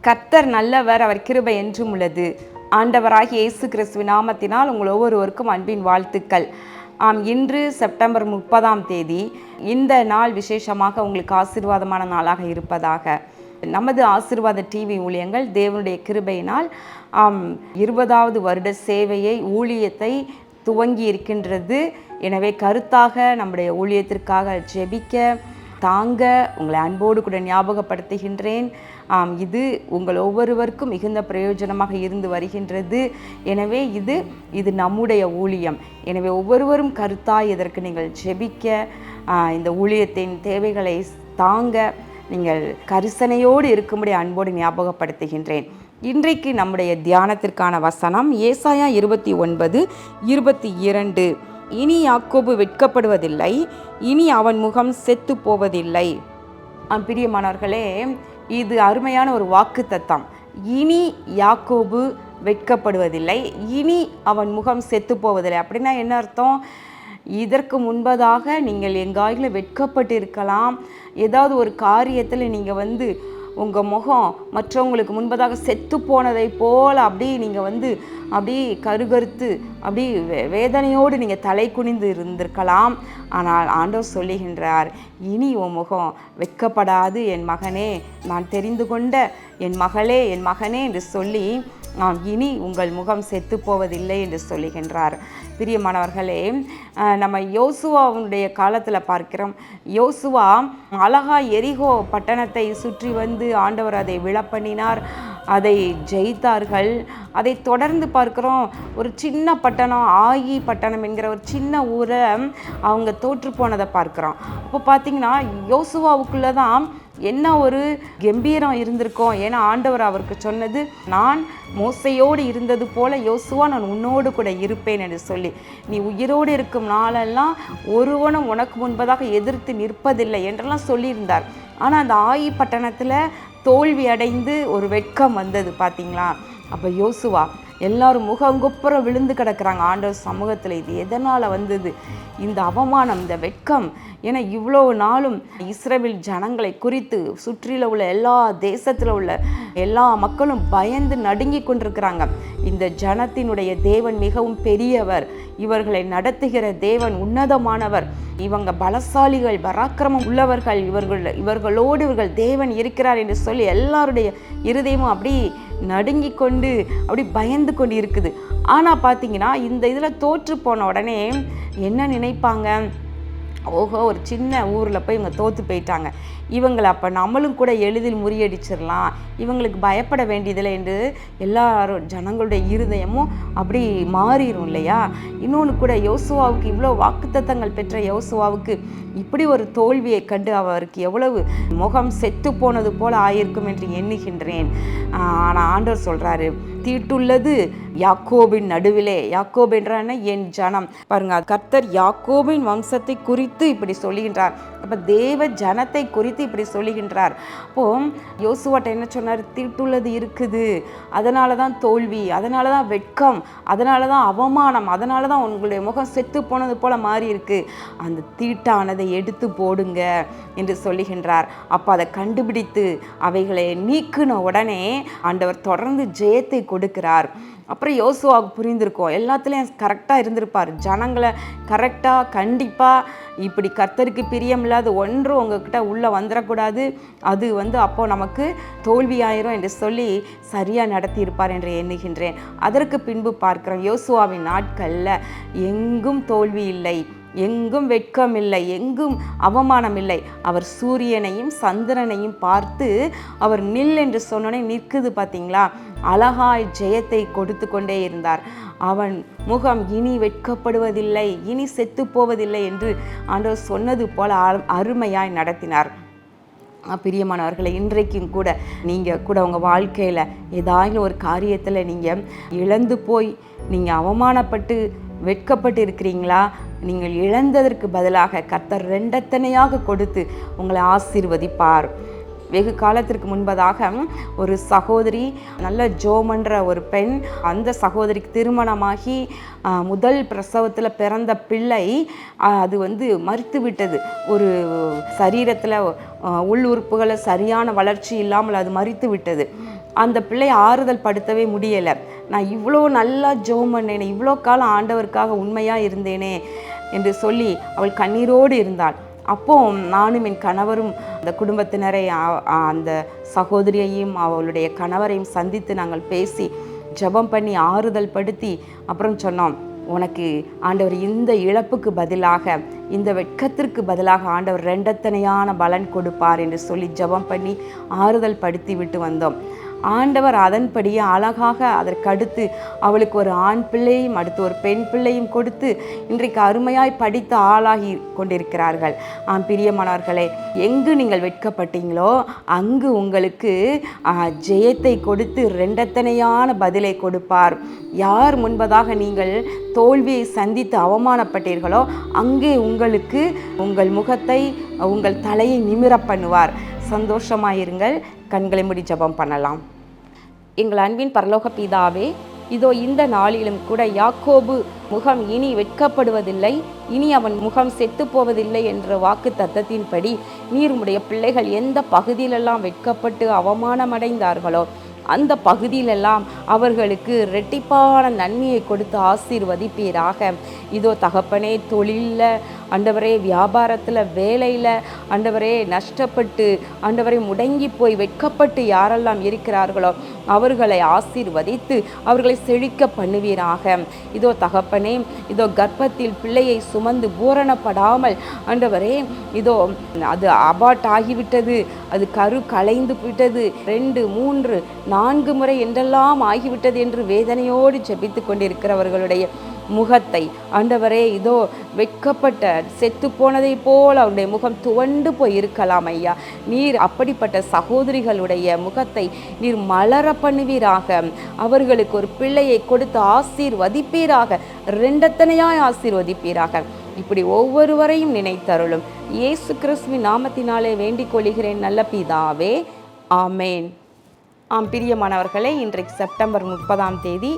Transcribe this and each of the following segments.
கர்த்தர் நல்லவர், அவர் கிருபை என்றும் உள்ளது. ஆண்டவராகிய இயேசு கிறிஸ்துவின் நாமத்தினால் உங்கள் ஒவ்வொருவருக்கும் அன்பின் வாழ்த்துக்கள். இன்று செப்டம்பர் 30ஆம் தேதி. இந்த நாள் விசேஷமாக உங்களுக்கு ஆசீர்வாதமான நாளாக இருப்பதாக. நமது ஆசீர்வாத டிவி ஊழியங்கள் தேவனுடைய கிருபையினால் 20வது வருட சேவையை ஊழியத்தை துவங்கி இருக்கின்றது. எனவே கருத்தாக நம்முடைய ஊழியத்திற்காக ஜெபிக்க தாங்க உங்களை அன்போடு கூட ஞாபகப்படுத்துகின்றேன். இது உங்கள் ஒவ்வொருவருக்கும் மிகுந்த பிரயோஜனமாக இருந்து வருகின்றது. எனவே இது நம்முடைய ஊழியம். எனவே ஒவ்வொருவரும் கருத்தாய் இதற்கு நீங்கள் ஜெபிக்க, இந்த ஊழியத்தின் தேவைகளை தாங்க நீங்கள் கரிசனையோடு இருக்கும்படி அன்போடு ஞாபகப்படுத்துகின்றேன். இன்றைக்கு நம்முடைய தியானத்திற்கான வசனம் ஏசாயா 29:22. இனி யாக்கோபு வெட்கப்படுவதில்லை, இனி அவன் முகம் செத்து போவதில்லை. பிரியமானவர்களே, இது அருமையான ஒரு வாக்குத்தத்தம். இனி யாக்கோபு வெட்கப்படுவதில்லை, இனி அவன் முகம் செத்து போவதில்லை. அப்படின்னா என்ன அர்த்தம்? இதற்கு முன்பதாக நீங்கள் எங்காயிலும் வெட்கப்பட்டு இருக்கலாம். ஏதாவது ஒரு காரியத்தில் நீங்கள் உங்கள் முகம் மற்றவங்களுக்கு முன்பதாக செத்து போனதை போல் அப்படி கருகருத்து அப்படி வேதனையோடு நீங்கள் தலை குனிந்து இருந்திருக்கலாம். ஆனால் ஆண்டவர் சொல்லுகின்றார், இனி உன் முகம் வெட்கப்படாது என் மகனே, நான் தெரிந்து கொண்ட என் மகளே, என் மகனே என்று சொல்லி இனி உங்கள் முகம் செத்து போவதில்லை என்று சொல்லுகின்றார். பிரியமானவர்களே, நம்ம யோசுவாவுடைய காலத்தில் பார்க்கிறோம். யோசுவா அழகா எரிகோ பட்டணத்தை சுற்றி வந்து ஆண்டவர் அதை விழப்பண்ணினார், அதை ஜெயித்தார்கள். அதை தொடர்ந்து பார்க்குறோம், ஒரு சின்ன பட்டணம், ஆயி பட்டணம் என்கிற ஒரு சின்ன ஊரை அவங்க தோற்று போனதை பார்க்குறோம். அப்போ பார்த்திங்கன்னா யோசுவாவுக்குள்ளே தான் என்ன ஒரு கம்பீரம் இருந்திருக்கும். ஏன்னா ஆண்டவர் அவருக்கு சொன்னது, நான் மோசையோடு இருந்தது போல யோசுவா நான் உன்னோடு கூட இருப்பேன் என்று சொல்லி, நீ உயிரோடு இருக்கும் நாளெல்லாம் ஒருவனும் உனக்கு முன்பதாக எதிர்த்து நிற்பதில்லை என்றெல்லாம் சொல்லியிருந்தார். ஆனால் அந்த ஆயி பட்டணத்தில் தோல்வி அடைந்து ஒரு வெட்கம் வந்தது பார்த்தீங்களா? அப்போ யோசுவா எல்லாரும் முகங்குப்புற விழுந்து கிடக்கிறாங்க ஆண்டவர் சமூகத்தில். இது எதனால் வந்தது? இந்த அவமானம், இந்த வெட்கம். ஏன்னா இவ்வளோ நாளும் இஸ்ரவேல் ஜனங்களை குறித்து சுற்றில உள்ள எல்லா தேசத்தில் உள்ள எல்லா மக்களும் பயந்து நடுங்கி கொண்டிருக்கிறாங்க. இந்த ஜனத்தினுடைய தேவன் மிகவும் பெரியவர், இவர்களை நடத்துகிற தேவன் உன்னதமானவர், இவங்க பலசாலிகள், பராக்கிரமம் உள்ளவர்கள், இவர்களோடு இவர்கள் தேவன் இருக்கிறார் என்று சொல்லி எல்லாருடைய இருதயமும் அப்படி நடுங்கி கொண்டு அப்படி பயந்து கொண்டு இருக்குது. ஆனால் பார்த்தீங்கன்னா இந்த இதில் தோற்று போன உடனே என்ன நினைப்பாங்க? ஓஹோ, ஒரு சின்ன ஊரில் போய் இவங்க தோற்று போயிட்டாங்க, இவங்களை அப்போ நம்மளும் கூட எளிதில் முறியடிச்சிடலாம், இவங்களுக்கு பயப்பட வேண்டியதில்லை என்று எல்லாரும் ஜனங்களுடைய இருதயமும் அப்படி மாறிடும் இல்லையா? இன்னொன்று கூட, யோசுவாவுக்கு இவ்வளோ வாக்குத்தத்தங்கள் பெற்ற யோசுவாவுக்கு இப்படி ஒரு தோல்வியை கண்டு அவருக்கு எவ்வளவு முகம் செத்து போனது போல ஆயிருக்கும் என்று எண்ணுகின்றேன். ஆனால் ஆண்டவர் சொல்கிறாரு, தீட்டுள்ளது யாக்கோபின் நடுவிலே. யாக்கோபு என்றான என் ஜனம். பாருங்க, கர்த்தர் யாக்கோபின் வம்சத்தை குறித்து இப்படி சொல்லுகின்றார். அப்போ தேவ ஜனத்தை குறித்து இப்படி சொல்லுகின்றார். அப்போ யோசுவாட்ட என்ன சொன்னார்? தீட்டுள்ளது இருக்குது, அதனால தான் தோல்வி, அதனால தான் வெட்கம், அதனால தான் அவமானம், அதனால தான் உங்களுடைய முகம் செத்து போனது போல மாறி இருக்கு. அந்த தீட்டானதை எடுத்து போடுங்க என்று சொல்லுகின்றார். அப்போ அதை கண்டுபிடித்து அவைகளை நீக்கின உடனே ஆண்டவர் தொடர்ந்து ஜெயத்தை கொடுக்கிறார். அப்புறம் யோசுவாவுக்கு புரிந்திருக்கும், எல்லாத்துலேயும் கரெக்டாக இருந்திருப்பார், ஜனங்களை கரெக்டாக கண்டிப்பாக இப்படி கர்த்தருக்கு பிரியமில்லாத ஒன்று உங்ககிட்ட உள்ளே வந்துடக்கூடாது, அது அப்போது நமக்கு தோல்வியாயிரும் என்று சொல்லி சரியாக நடத்தியிருப்பார் என்று எண்ணுகின்றேன். அதற்கு பின்பு பார்க்குறோம், யோசுவாவின் நாட்களில் எங்கும் தோல்வி இல்லை, எங்கும் வெட்கம் இல்லை, எங்கும் அவமானம் இல்லை. அவர் சூரியனையும் சந்திரனையும் பார்த்து அவர் நில் என்று சொன்னோன்னே நிற்குது பார்த்தீங்களா? அழகாய் ஜெயத்தை கொடுத்து கொண்டே இருந்தார். அவன் முகம் இனி வெட்கப்படுவதில்லை, இனி செத்து போவதில்லை என்று ஆண்டவர் சொன்னது போல அருமையாய் நடத்தினார். பிரியமானவர்களை, இன்றைக்கும் கூட நீங்கள் கூட உங்கள் வாழ்க்கையில் ஏதாவது ஒரு காரியத்தில் நீங்கள் இழந்து போய் நீங்கள் அவமானப்பட்டு வெட்கப்பட்டு இருக்கிறீங்களா? நீங்கள் இழந்ததற்கு பதிலாக கர்த்தர் ரெண்டத்தனையாக கொடுத்து உங்களை ஆசீர்வதிப்பார். வெகு காலத்திற்கு முன்பதாக ஒரு சகோதரி, நல்ல ஜோமன்ற ஒரு பெண், அந்த சகோதரிக்கு திருமணமாகி முதல் பிரசவத்தில் பிறந்த பிள்ளை அது மரித்து விட்டது. ஒரு சரீரத்தில் உள் உறுப்புகளை சரியான வளர்ச்சி இல்லாமல் அது மரித்து விட்டது. அந்த பிள்ளையை ஆறுதல் படுத்தவே முடியலை. நான் இவ்வளோ நல்லா ஜெபம் பண்ணேனே, இவ்வளோ காலம் ஆண்டவருக்காக உண்மையாக இருந்தேனே என்று சொல்லி அவள் கண்ணீரோடு இருந்தாள். அப்போ நானும் என் கணவரும் அந்த குடும்பத்தினரை அந்த சகோதரியையும் அவளுடைய கணவரையும் சந்தித்து நாங்கள் பேசி ஜெபம் பண்ணி ஆறுதல் படுத்தி அப்புறம் சொன்னோம், உனக்கு ஆண்டவர் இந்த இழப்புக்கு பதிலாக, இந்த வெட்கத்திற்கு பதிலாக ஆண்டவர் ரெண்டத்தனையான பலன் கொடுப்பார் என்று சொல்லி ஜெபம் பண்ணி ஆறுதல் படுத்தி விட்டு வந்தோம். ஆண்டவர் அதன்படியே அழகாக அதற்கடுத்து அவளுக்கு ஒரு ஆண் பிள்ளையும் அடுத்து ஒரு பெண் பிள்ளையும் கொடுத்து இன்றைக்கு அருமையாய் படித்து ஆளாகி கொண்டிருக்கிறார்கள். பிரியமானவர்களே, எங்கு நீங்கள் வெட்கப்பட்டீங்களோ அங்கு உங்களுக்கு ஜெயத்தை கொடுத்து ரெண்டத்தனையான பதிலை கொடுப்பார். யார் முன்பதாக நீங்கள் தோல்வியை சந்தித்து அவமானப்பட்டீர்களோ அங்கே உங்களுக்கு உங்கள் முகத்தை, உங்கள் தலையை நிமிர பண்ணுவார். சந்தோஷமாயிருங்கள். கண்களை மூடி ஜெபம் பண்ணலாம். எங்கள் அன்பின் பரலோக பிதாவே, இதோ இந்த நாளிலும் கூட யாக்கோபு முகம் இனி வெட்கப்படுவதில்லை, இனி அவன் முகம் செத்து போவதில்லை என்ற வாக்கு தத்தத்தின்படி நீர் உம்முடைய பிள்ளைகள் எந்த பகுதியிலெல்லாம் வெட்கப்பட்டு அவமானமடைந்தார்களோ அந்த பகுதியிலெல்லாம் அவர்களுக்கு இரட்டிப்பான நன்மையை கொடுத்து ஆசீர்வதிப்பீராக. இதோ தகப்பனே, தொழிலில் ஆண்டவரே, வியாபாரத்தில், வேலையில் ஆண்டவரே நஷ்டப்பட்டு ஆண்டவரை முடங்கி போய் வெட்கப்பட்டு யாரெல்லாம் இருக்கிறார்களோ அவர்களை ஆசீர்வதித்து அவர்களை செழிக்க பண்ணுவீராக. இதோ தகப்பனே, இதோ கர்ப்பத்தில் பிள்ளையை சுமந்து பூரணப்படாமல் ஆண்டவரே, இதோ அது அபார்ட் ஆகிவிட்டது, அது கரு கலைந்து விட்டது, 2, 3, 4 முறை என்றெல்லாம் ஆகிவிட்டது என்று வேதனையோடு ஜெபித்து கொண்டிருக்கிறவர்களுடைய முகத்தை ஆண்டவரே, இதோ வெட்கப்பட்ட செத்து போனதை போல் அவருடைய முகம் துவண்டு போய் இருக்கலாம் ஐயா. நீர் அப்படிப்பட்ட சகோதரிகளுடைய முகத்தை நீர் மலர பண்ணுவீராக. அவர்களுக்கு ஒரு பிள்ளையை கொடுத்து ஆசீர்வதிப்பீராக, ரெண்டத்தனையாய் ஆசீர்வதிப்பீராக. இப்படி ஒவ்வொருவரையும் நினைத்தருளும். இயேசு கிறிஸ்துவின் நாமத்தினாலே வேண்டிக் கொள்கிறேன் நல்ல பிதாவே, ஆமேன். பிரியமானவர்களே, இன்றைக்கு செப்டம்பர் 30ஆம் தேதி.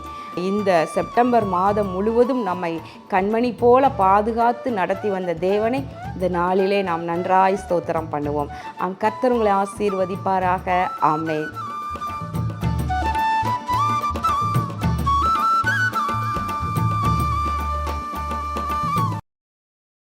இந்த செப்டம்பர் மாதம் முழுவதும் நம்மை கண்மணி போல பாதுகாத்து நடத்தி வந்த தேவனை இந்த நாளிலே நாம் நன்றாய் ஸ்தோத்திரம் பண்ணுவோம். கர்த்தர் உங்களை ஆசீர்வதிப்பாராக. ஆமேன்.